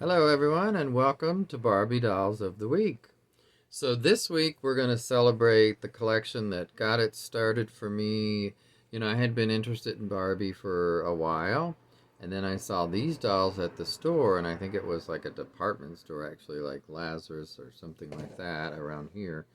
Hello, everyone, and welcome to Barbie Dolls of the Week. So, this week we're going to celebrate the collection that got it started for me. I had been interested in Barbie for a while, and then I saw these dolls at the store, and I think it was like a department store, actually, like Lazarus or something like that around here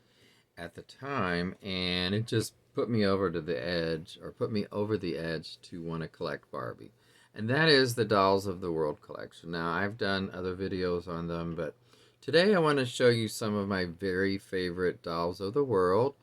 at the time, and it just put me over to the edge, or put me over the edge to want to collect Barbie. And that is the Dolls of the World collection. Now, I've done other videos on them, but today I want to show you some of my very favorite Dolls of the World,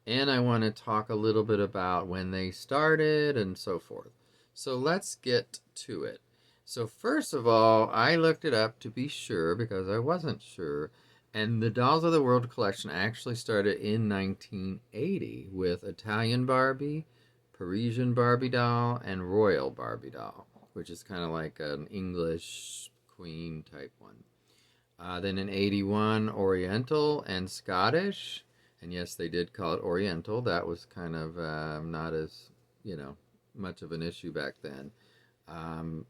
and I want to talk a little bit about when they started and so forth. So let's get to it. So first of all, I looked it up to be sure because I wasn't sure. And the Dolls of the World collection actually started in 1980 with Italian Barbie, Parisian Barbie doll, and Royal Barbie doll, which is kind of like an English queen type one. Then in 81, Oriental and Scottish. And yes, they did call it Oriental. That was kind of not as, you know, much of an issue back then. Um,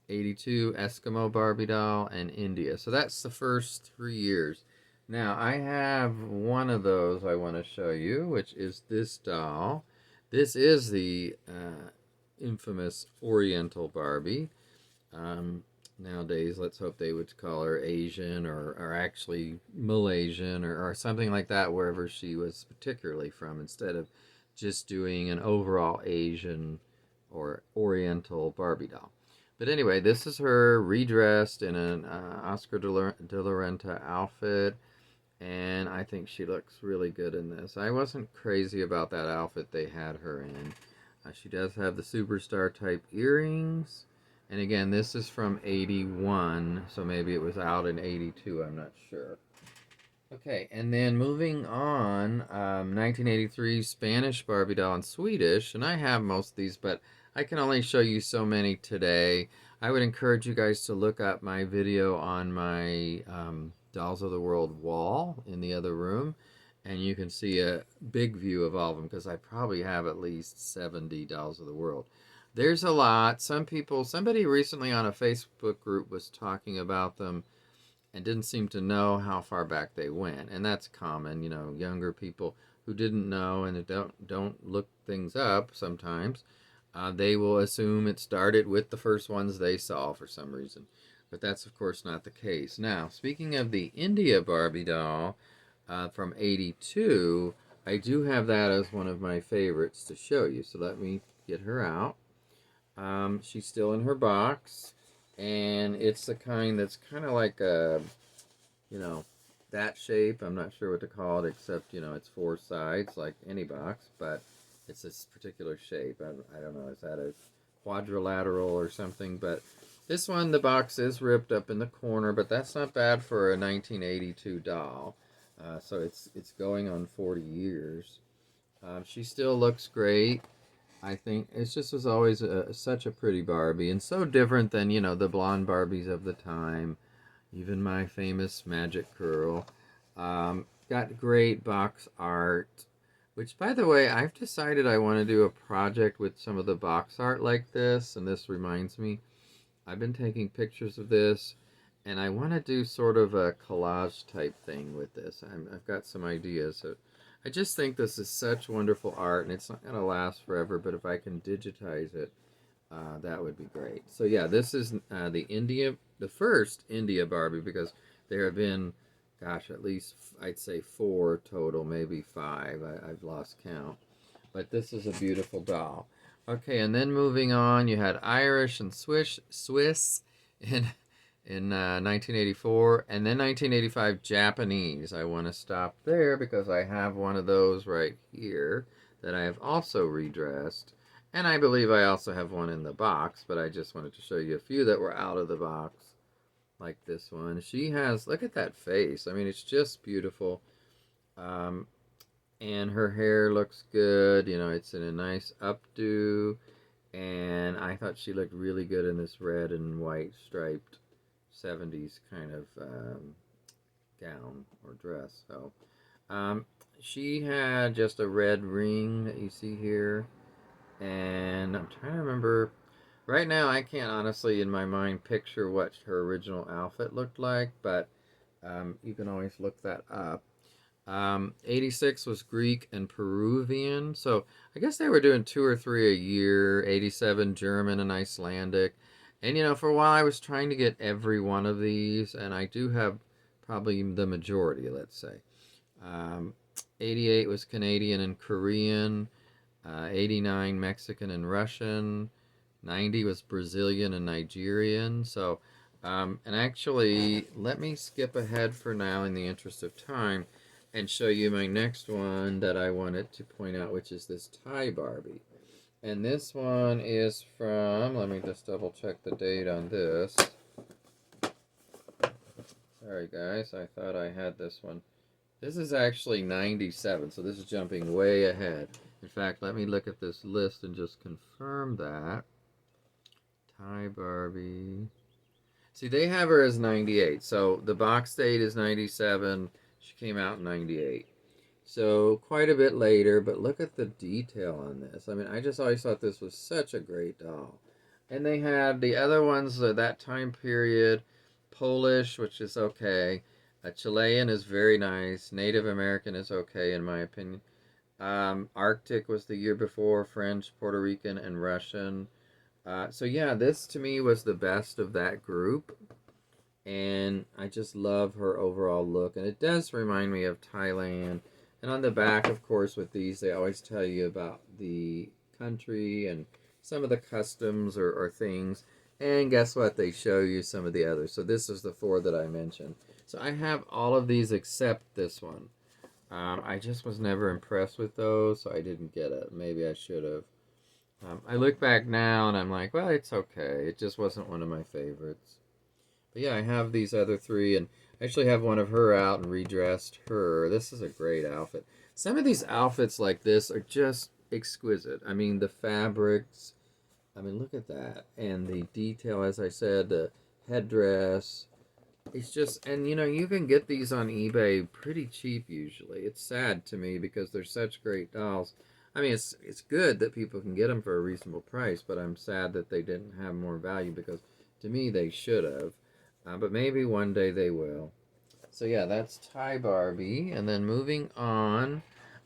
82, Eskimo Barbie doll, and India. So that's the first 3 years. Now, I have one of those I want to show you, which is this doll. This is the infamous Oriental Barbie. Um, Nowadays, let's hope they would call her Asian or actually Malaysian or something like that, wherever she was particularly from, instead of just doing an overall Asian or Oriental Barbie doll. But anyway, this is her redressed in an Oscar de la Renta outfit, and I think she looks really good in this. I wasn't crazy about that outfit they had her in. She does have the superstar type earrings. And again, this is from 81, so maybe it was out in 82, I'm not sure. Okay, and then moving on, 1983 Spanish Barbie doll in Swedish, and I have most of these, but I can only show you so many today. I would encourage you guys to look up my video on my Dolls of the World wall in the other room, and you can see a big view of all of them, because I probably have at least 70 Dolls of the World. There's a lot. Somebody recently on a Facebook group was talking about them and didn't seem to know how far back they went, and that's common. Younger people who didn't know and don't look things up sometimes, they will assume it started with the first ones they saw for some reason, but that's of course not the case. Now, speaking of the India Barbie doll from 82, I do have that as one of my favorites to show you, so let me get her out. She's still in her box, and it's the kind that's kind of like a, you know, that shape. I'm not sure what to call it, except, it's four sides like any box, but it's this particular shape. I don't know, is that a quadrilateral or something? But this one, the box is ripped up in the corner, but that's not bad for a 1982 doll. So it's going on 40 years. She still looks great. I think it's just was always such a pretty Barbie, and so different than the blonde Barbies of the time. Even my famous Magic Girl. Got great box art, which, by the way, I've decided I want to do a project with some of the box art like this, and this reminds me, I've been taking pictures of this, and I want to do sort of a collage type thing with this. I've got some ideas. So I just think this is such wonderful art, and it's not going to last forever, but if I can digitize it, that would be great. So yeah, this is the first India Barbie, because there have been, gosh, at least I'd say four total, maybe five. I've lost count. But this is a beautiful doll. Okay, and then moving on, you had Irish and Swiss in 1984, and then 1985 Japanese. I want to stop there because I have one of those right here that I have also redressed. And I believe I also have one in the box, but I just wanted to show you a few that were out of the box, like this one. She has, look at that face. I mean, it's just beautiful. Um, and her hair looks good. It's in a nice updo. And I thought she looked really good in this red and white striped 70s kind of gown or dress. So she had just a red ring that you see here, and I'm trying to remember. Right now, I can't honestly, in my mind, picture what her original outfit looked like, but you can always look that up. 86 was Greek and Peruvian, so I guess they were doing two or three a year. 87 German and Icelandic. And for a while I was trying to get every one of these, and I do have probably the majority, let's say. Um, 88 was Canadian and Korean. 89 Mexican and Russian. 90 was Brazilian and Nigerian. So, and actually, let me skip ahead for now in the interest of time and show you my next one that I wanted to point out, which is this Thai Barbie. And this one is from, let me just double check the date on this. Sorry guys, I thought I had this one. This is actually 97, so this is jumping way ahead. In fact, let me look at this list and just confirm that. Thai Barbie. See, they have her as 98, so the box date is 97. She came out in 98. So quite a bit later, but look at the detail on this. I mean, I just always thought this was such a great doll. And they had the other ones that time period. Polish, which is okay. Chilean is very nice. Native American is okay, in my opinion. Arctic was the year before. French, Puerto Rican, and Russian. So yeah, this to me was the best of that group. And I just love her overall look. And it does remind me of Thailand. And on the back, of course, with these, they always tell you about the country and some of the customs or things. And guess what? They show you some of the others. So this is the four that I mentioned. So I have all of these except this one. I just was never impressed with those, so I didn't get it. Maybe I should have. I look back now and I'm like, well, it's okay. It just wasn't one of my favorites. But yeah, I have these other three, and I actually have one of her out and redressed her. This is a great outfit. Some of these outfits like this are just exquisite. I mean, the fabrics. I mean, look at that. And the detail, as I said, the headdress. It's just, and you can get these on eBay pretty cheap usually. It's sad to me because they're such great dolls. I mean, it's good that people can get them for a reasonable price, but I'm sad that they didn't have more value because to me they should have. But maybe one day they will. So yeah, that's Thai Barbie. And then moving on,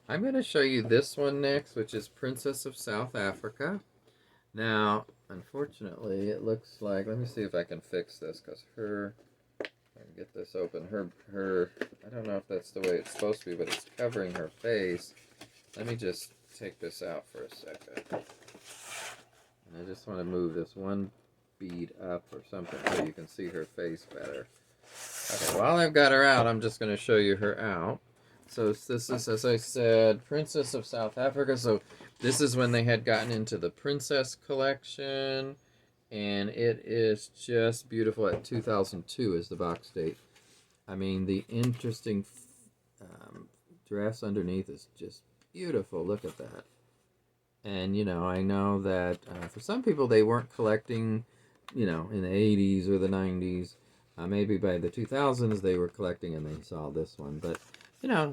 I'm going to show you this one next, which is Princess of South Africa. Now, unfortunately, it looks like, let me see if I can fix this, because get this open, I don't know if that's the way it's supposed to be, but it's covering her face. Let me just take this out for a second. And I just want to move this one bead up or something so you can see her face better. Okay, while I've got her out, I'm just going to show you her out. So this is, as I said, Princess of South Africa. So this is when they had gotten into the Princess collection. And it is just beautiful. At 2002 is the box date. I mean, the interesting dress underneath is just beautiful. Look at that. And, I know that for some people they weren't collecting, in the 80s or the 90s. Maybe by the 2000s they were collecting and they saw this one. But,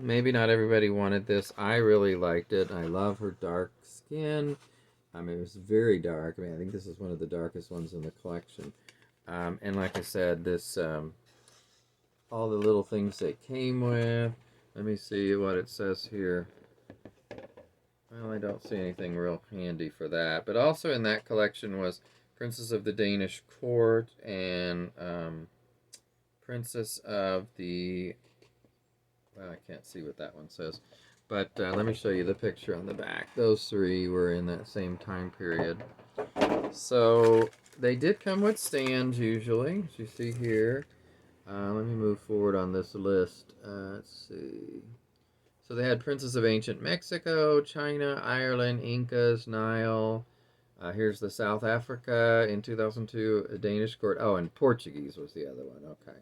maybe not everybody wanted this. I really liked it. I love her dark skin. I mean, it was very dark. I mean, I think this is one of the darkest ones in the collection. And like I said, this, all the little things they came with. Let me see what it says here. Well, I don't see anything real handy for that. But also in that collection was Princess of the Danish Court and Princess of the... Well, I can't see what that one says. But let me show you the picture on the back. Those three were in that same time period. So they did come with stands usually, as you see here. Let me move forward on this list. Let's see. So they had Princess of Ancient Mexico, China, Ireland, Incas, Nile. Here's the South Africa in 2002, a Danish court. Oh, and Portuguese was the other one. Okay.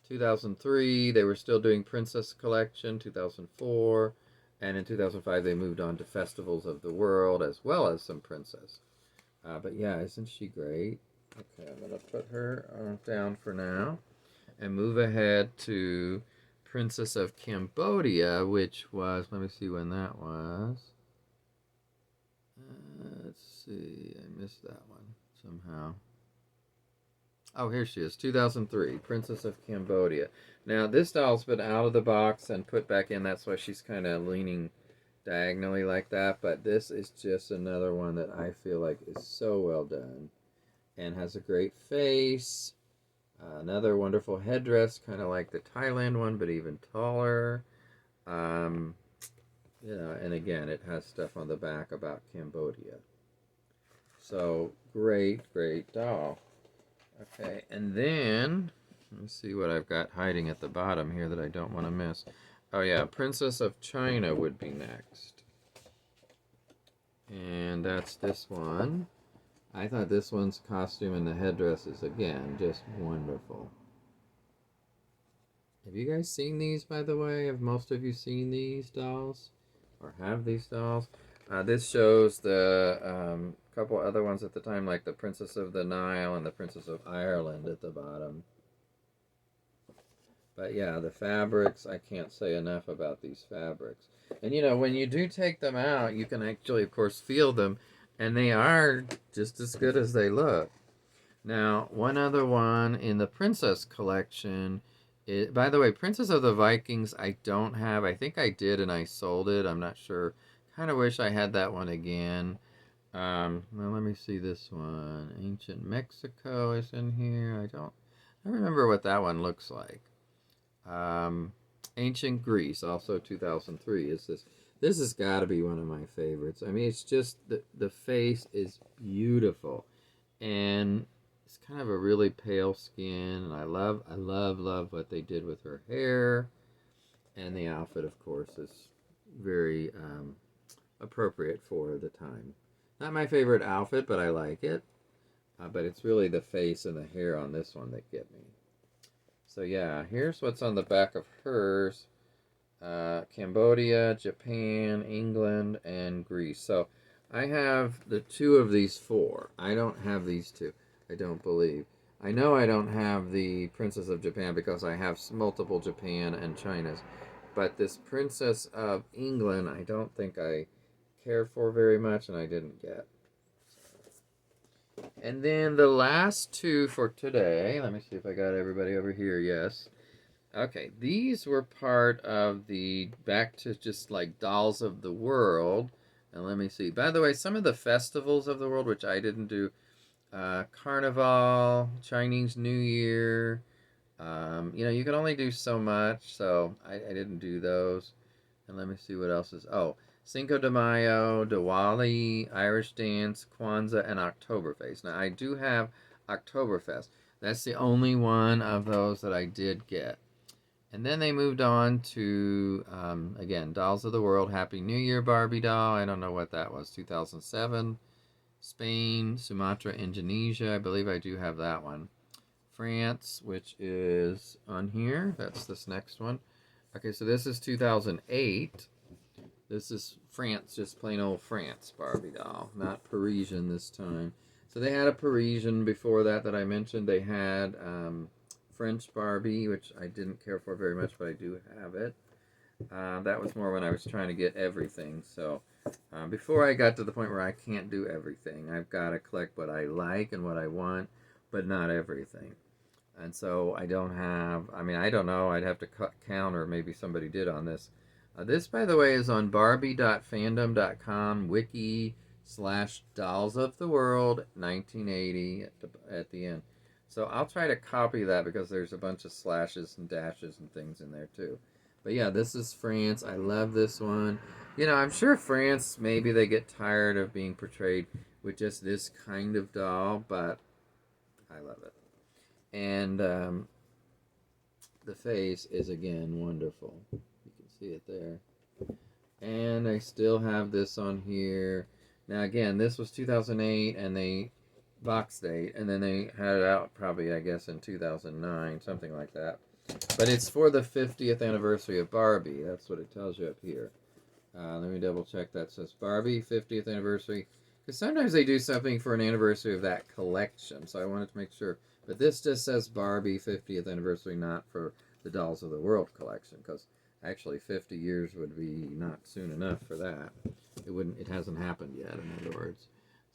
2003, they were still doing Princess Collection. 2004, and in 2005 they moved on to Festivals of the World as well as some Princess. But yeah, isn't she great? Okay, I'm gonna put her down for now and move ahead to Princess of Cambodia, which was, let me see when that was. Let's see. I missed that one somehow. Oh, here she is, 2003, Princess of Cambodia. Now, this doll's been out of the box and put back in. That's why she's kind of leaning diagonally like that. But this is just another one that I feel like is so well done and has a great face. Another wonderful headdress, kind of like the Thailand one, but even taller. Um, and again, it has stuff on the back about Cambodia. So, great, great doll. Okay, and then, let me see what I've got hiding at the bottom here that I don't want to miss. Oh yeah, Princess of China would be next. And that's this one. I thought this one's costume and the headdress is, again, just wonderful. Have you guys seen these, by the way? Have most of you seen these dolls? Or have these dolls? This shows the couple other ones at the time, like the Princess of the Nile and the Princess of Ireland at the bottom. But yeah, the fabrics, I can't say enough about these fabrics. And you know, when you do take them out, you can actually, of course, feel them, and they are just as good as they look. Now, one other one in the Princess collection, by the way, Princess of the Vikings I don't have. I think I did and I sold it. I'm not sure. Kind of wish I had that one again. Well, let me see this one. Ancient Mexico is in here. I don't remember what that one looks like. Ancient Greece, also 2003. Is this? This has got to be one of my favorites. I mean, it's just the face is beautiful, and it's kind of a really pale skin, and I love what they did with her hair, and the outfit, of course, is very appropriate for the time. Not my favorite outfit, but I like it. But it's really the face and the hair on this one that get me. So yeah, here's what's on the back of hers. Cambodia, Japan, England, and Greece. So I have the two of these four. I don't have these two, I don't believe. I know I don't have the Princess of Japan because I have multiple Japan and Chinas. But this Princess of England, I don't think I cared for very much, and I didn't get. And then the last two for today, let me see if I got everybody over here, yes. Okay, these were part of the back to just like Dolls of the World. And let me see. By the way, some of the festivals of the world, which I didn't do, Carnival, Chinese New Year, you can only do so much, so I didn't do those. And let me see what else is. Oh, Cinco de Mayo, Diwali, Irish Dance, Kwanzaa, and Oktoberfest. Now, I do have Oktoberfest. That's the only one of those that I did get. And then they moved on to, again, Dolls of the World, Happy New Year Barbie doll. I don't know what that was, 2007. Spain, Sumatra, Indonesia. I believe I do have that one. France, which is on here. That's this next one. Okay, so this is 2008. This is France, just plain old France Barbie doll, not Parisian this time. So they had a Parisian before that I mentioned. They had French Barbie, which I didn't care for very much, but I do have it. That was more when I was trying to get everything. So before I got to the point where I can't do everything, I've got to collect what I like and what I want, but not everything. And so I don't have, I don't know, I'd have to count, or maybe somebody did on this. This, by the way, is on barbie.fandom.com, wiki/dolls of the world 1980 at the end. So I'll try to copy that because there's a bunch of slashes and dashes and things in there too. But yeah, this is France. I love this one. I'm sure France, maybe they get tired of being portrayed with just this kind of doll, but I love it. And the face is, again, wonderful. You can see it there. And I still have this on here. Now, again, this was 2008, and they box date, and then they had it out probably, I guess, in 2009, something like that. But it's for the 50th anniversary of Barbie. That's what it tells you up here. Let me double check that. It says Barbie 50th anniversary. Because sometimes they do something for an anniversary of that collection, so I wanted to make sure. But this just says Barbie 50th anniversary, not for the Dolls of the World collection, because actually 50 years would be not soon enough for that. It hasn't happened yet, in other words.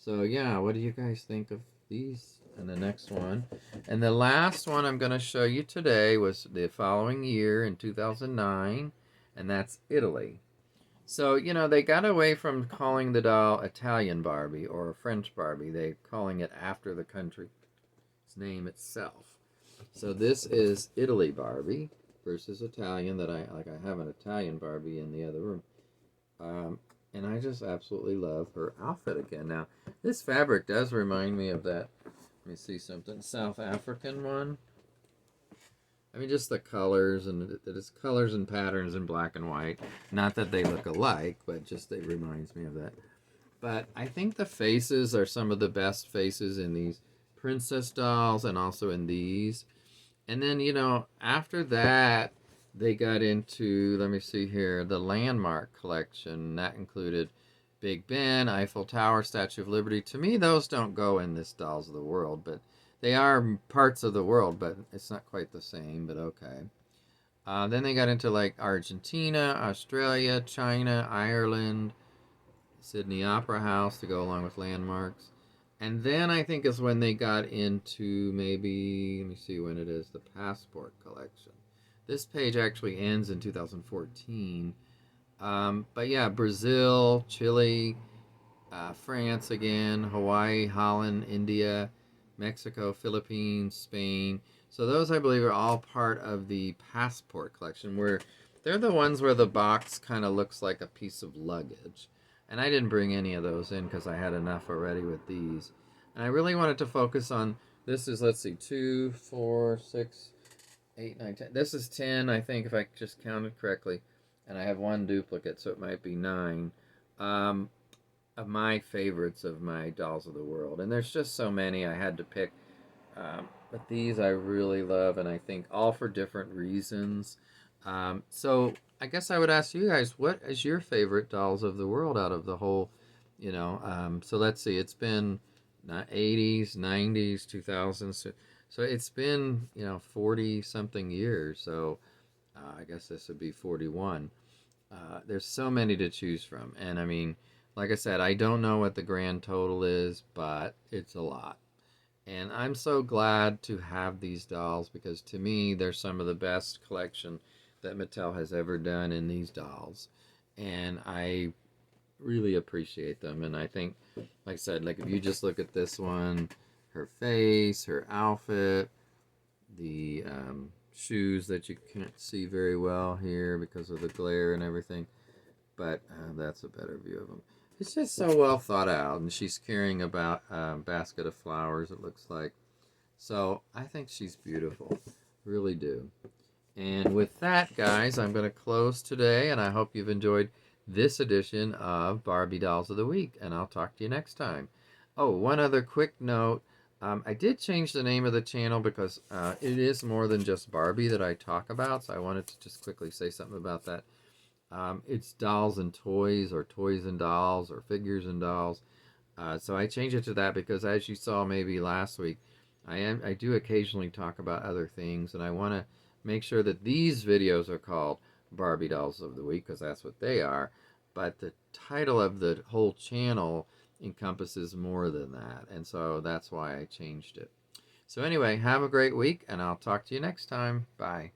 So yeah, what do you guys think of these? And the next one. And the last one I'm going to show you today was the following year in 2009, and that's Italy. So, they got away from calling the doll Italian Barbie or French Barbie. They're calling it after the country's name itself. So this is Italy Barbie versus Italian that I have an Italian Barbie in the other room. Um, and I just absolutely love her outfit again. Now, this fabric does remind me of that, let me see something, South African one. I mean, just the colors, and it's colors and patterns in black and white. Not that they look alike, but just it reminds me of that. But I think the faces are some of the best faces in these princess dolls and also in these. And then, after that, they got into, let me see here, the Landmark collection. That included Big Ben, Eiffel Tower, Statue of Liberty. To me, those don't go in this Dolls of the World, but they are parts of the world, but it's not quite the same, but okay. Then they got into like Argentina, Australia, China, Ireland, Sydney Opera House to go along with Landmarks. And then I think is when they got into maybe, let me see when it is, the Passport collection. This page actually ends in 2014. But yeah, Brazil, Chile, France again, Hawaii, Holland, India, Mexico, Philippines, Spain. So those I believe are all part of the Passport collection, where they're the ones where the box kind of looks like a piece of luggage. And I didn't bring any of those in because I had enough already with these. And I really wanted to focus on, this is, let's see, 2, 4, 6, 8, 9, 10. This is 10, I think, if I just counted correctly. And I have one duplicate, so it might be 9. Of my favorites of my Dolls of the World. And there's just so many I had to pick. But these I really love, and I think all for different reasons. So I guess I would ask you guys, what is your favorite Dolls of the World out of the whole, so let's see, it's been 80s, 90s, 2000s. So it's been, 40 something years. So I guess this would be 41. There's so many to choose from. And I mean, like I said, I don't know what the grand total is, but it's a lot. And I'm so glad to have these dolls because to me, they're some of the best collection that Mattel has ever done in these dolls. And I really appreciate them. And I think, like I said, like if you just look at this one, her face, her outfit, the shoes that you can't see very well here because of the glare and everything, but that's a better view of them. It's just so well thought out, and she's carrying about a basket of flowers, it looks like. So I think she's beautiful, really do. And with that, guys, I'm going to close today, and I hope you've enjoyed this edition of Barbie Dolls of the Week, and I'll talk to you next time. Oh, one other quick note. I did change the name of the channel because it is more than just Barbie that I talk about, so I wanted to just quickly say something about that. It's dolls and toys, or toys and dolls, or figures and dolls. So I changed it to that because, as you saw maybe last week, I do occasionally talk about other things, and I want to make sure that these videos are called Barbie Dolls of the Week because that's what they are. But the title of the whole channel encompasses more than that, and so that's why I changed it. So anyway, have a great week, and I'll talk to you next time. Bye.